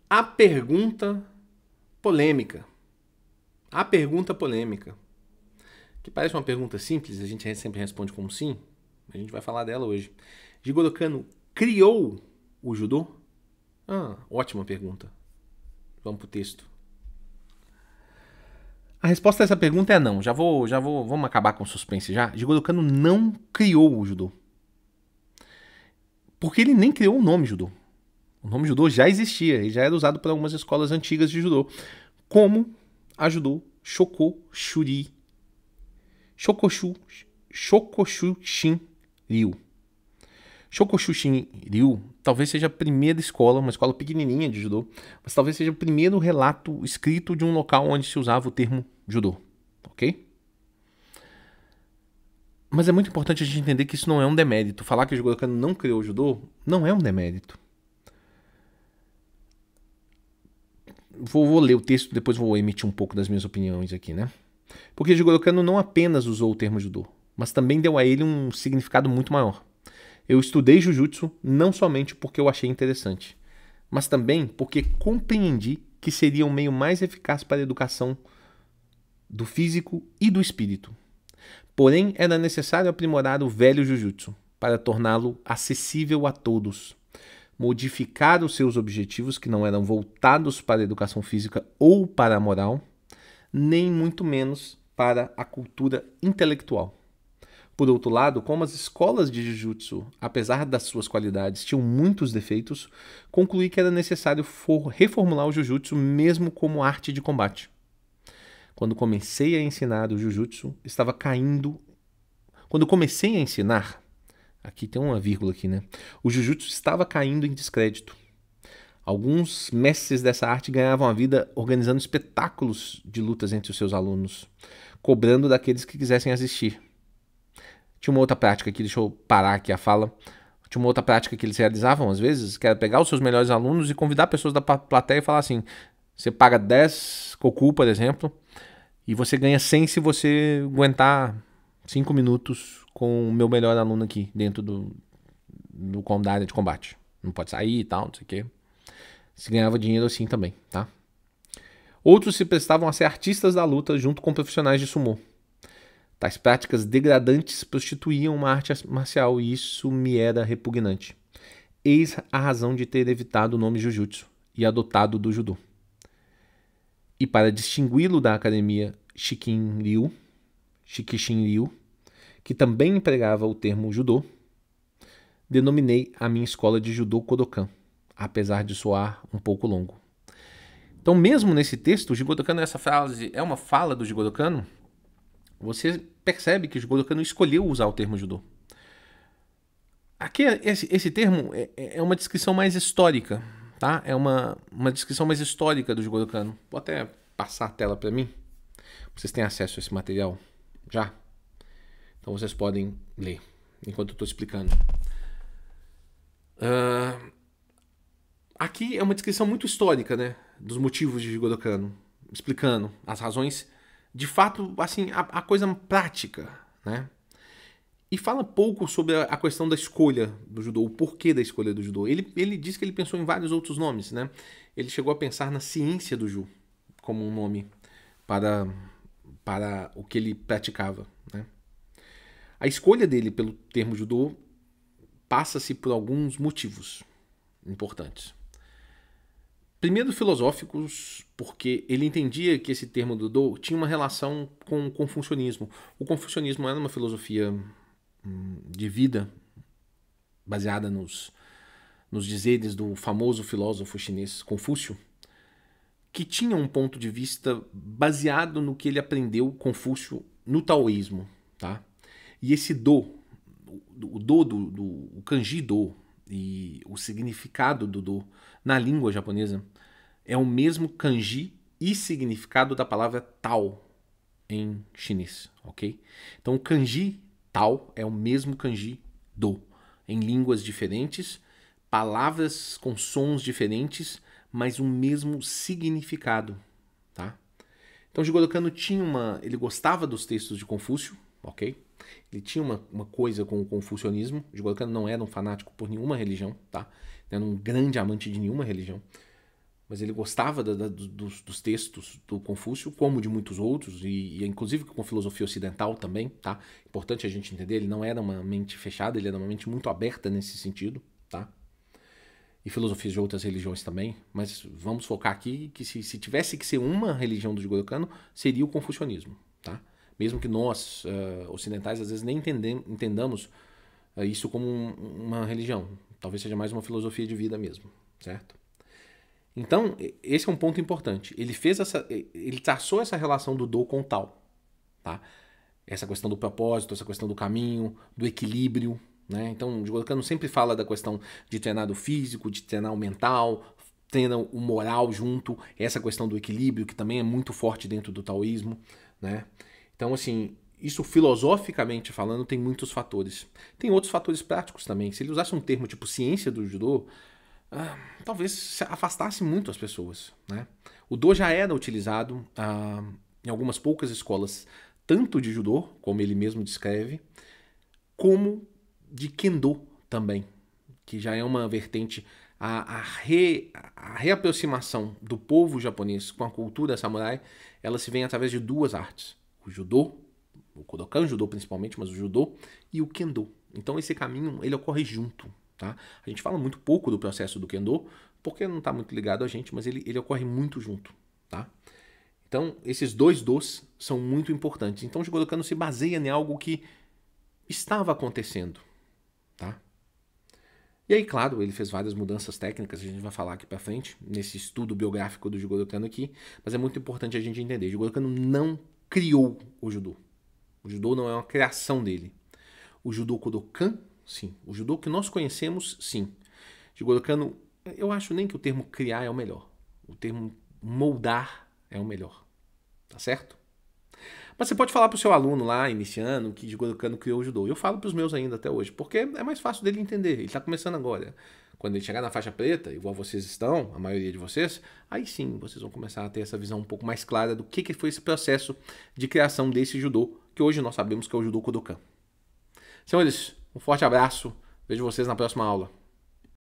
A pergunta polêmica. A pergunta polêmica. Que parece uma pergunta simples, a gente sempre responde como sim. A gente vai falar dela hoje. Jigoro Kano criou o judô? Ótima pergunta. Vamos pro texto. A resposta a essa pergunta é não. Vamos acabar com o suspense já. Jigoro Kano não criou o judô. Porque ele nem criou o nome judô. O nome judô já existia e já era usado por algumas escolas antigas de judô, como a judô Shokoshuri. Shokoshushin Ryu. Shokoshushin Ryu talvez seja a primeira escola, uma escola pequenininha de judô, mas talvez seja o primeiro relato escrito de um local onde se usava o termo judô, ok? Mas é muito importante a gente entender que isso não é um demérito. Falar que o Jigoro Kano não criou o judô não é um demérito. Vou ler o texto, depois vou emitir um pouco das minhas opiniões aqui, né? Porque Jigoro Kano não apenas usou o termo judô, mas também deu a ele um significado muito maior. Eu estudei Jujutsu não somente porque eu achei interessante, mas também porque compreendi que seria um meio mais eficaz para a educação do físico e do espírito. Porém, era necessário aprimorar o velho Jujutsu para torná-lo acessível a todos, modificar os seus objetivos que não eram voltados para a educação física ou para a moral, nem muito menos para a cultura intelectual. Por outro lado, como as escolas de Jujutsu, apesar das suas qualidades, tinham muitos defeitos, concluí que era necessário reformular o Jujutsu mesmo como arte de combate. Quando comecei a ensinar o Jujutsu, estava caindo... Quando comecei a ensinar... Aqui tem uma vírgula aqui, né? O Jujutsu estava caindo em descrédito. Alguns mestres dessa arte ganhavam a vida organizando espetáculos de lutas entre os seus alunos, cobrando daqueles que quisessem assistir. Tinha uma outra prática aqui, deixa eu parar aqui a fala. Tinha uma outra prática que eles realizavam às vezes, que era pegar os seus melhores alunos e convidar pessoas da plateia e falar assim: você paga 10 koku, por exemplo, e você ganha 100 se você aguentar 5 minutos com o meu melhor aluno aqui dentro da área de combate. Não pode sair e tal, não sei o quê. Se ganhava dinheiro assim também, tá? Outros se prestavam a ser artistas da luta junto com profissionais de sumô. Tais práticas degradantes prostituíam uma arte marcial e isso me era repugnante. Eis a razão de ter evitado o nome Jujutsu e adotado do judô. E para distingui-lo da academia Shikishin Ryu, que também empregava o termo judô, denominei a minha escola de judô Kodokan, apesar de soar um pouco longo. Então, mesmo nesse texto, o Jigoro Kano, essa frase é uma fala do Jigoro Kano, você percebe que o Jigoro Kano escolheu usar o termo judô. Aqui, esse termo é uma descrição mais histórica, tá? É uma descrição mais histórica do Jigoro Kano. Vou até passar a tela para mim. Vocês têm acesso a esse material já? Então vocês podem ler enquanto eu estou explicando. Aqui é uma descrição muito histórica, né? Dos motivos de Jigoro Kano, explicando as razões, de fato, assim, a coisa prática, né? E fala pouco sobre a questão da escolha do judô, o porquê da escolha do judô. Ele diz que ele pensou em vários outros nomes, né? Ele chegou a pensar na ciência do ju como um nome para o que ele praticava, né? A escolha dele pelo termo judô passa-se por alguns motivos importantes. Primeiro, filosóficos, porque ele entendia que esse termo judô tinha uma relação com o confucionismo. O confucionismo era uma filosofia de vida baseada nos dizeres do famoso filósofo chinês Confúcio, que tinha um ponto de vista baseado no que ele aprendeu, Confúcio, no taoísmo, tá? E esse do, o kanji do e o significado do na língua japonesa é o mesmo kanji e significado da palavra Tao em chinês, ok? Então o kanji Tao é o mesmo kanji do em línguas diferentes, palavras com sons diferentes, mas o mesmo significado, tá? Então Jigoro Kano ele gostava dos textos de Confúcio, ok? Ele tinha uma coisa com o confucionismo. Jigoro Kano não era um fanático por nenhuma religião, tá? Era um grande amante de nenhuma religião. mas ele gostava dos textos do Confúcio, como de muitos outros, e inclusive com filosofia ocidental também, tá? Importante a gente entender, ele não era uma mente fechada, ele era uma mente muito aberta nesse sentido, tá? E filosofias de outras religiões também, mas vamos focar aqui que se tivesse que ser uma religião do Jigoro Kano, seria o confucionismo, tá? Mesmo que nós, ocidentais, às vezes nem entendamos isso como uma religião. Talvez seja mais uma filosofia de vida mesmo, certo? Então, esse é um ponto importante. Ele traçou essa relação do do com o tal, tá? Essa questão do propósito, essa questão do caminho, do equilíbrio, né? Então, o Jigoro Kano sempre fala da questão de treinar o físico, de treinar o mental, treina o moral junto, essa questão do equilíbrio, que também é muito forte dentro do taoísmo, né? Então, assim, isso filosoficamente falando tem muitos fatores. Tem outros fatores práticos também. Se ele usasse um termo tipo ciência do judô, talvez afastasse muito as pessoas, né? O do já era utilizado em algumas poucas escolas, tanto de judô, como ele mesmo descreve, como de kendo também, que já é uma vertente. A reaproximação do povo japonês com a cultura samurai, ela se vem através de duas artes: o judô, o Kodokan judô principalmente, mas o judô e o kendo. Então esse caminho ele ocorre junto, tá? A gente fala muito pouco do processo do kendo porque não está muito ligado a gente, mas ele ocorre muito junto, tá? Então esses dois dos são muito importantes. Então o Jigoro Kano se baseia em algo que estava acontecendo, tá? E aí, claro, ele fez várias mudanças técnicas, a gente vai falar aqui pra frente, nesse estudo biográfico do Jigoro Kano aqui, mas é muito importante a gente entender, o Jigoro Kano não criou o judô. O judô não é uma criação dele. O judô Kodokan, sim. O judô que nós conhecemos, sim. Jigoro Kano, eu acho nem que o termo criar é o melhor. O termo moldar é o melhor. Tá certo? Mas você pode falar pro seu aluno lá, iniciando, que Jigoro Kano criou o judô. Eu falo pros meus ainda até hoje, porque é mais fácil dele entender. Ele tá começando agora. Quando ele chegar na faixa preta, igual vocês estão, a maioria de vocês, aí sim vocês vão começar a ter essa visão um pouco mais clara do que foi esse processo de criação desse judô, que hoje nós sabemos que é o judô Kodokan. Senhores, um forte abraço. Vejo vocês na próxima aula.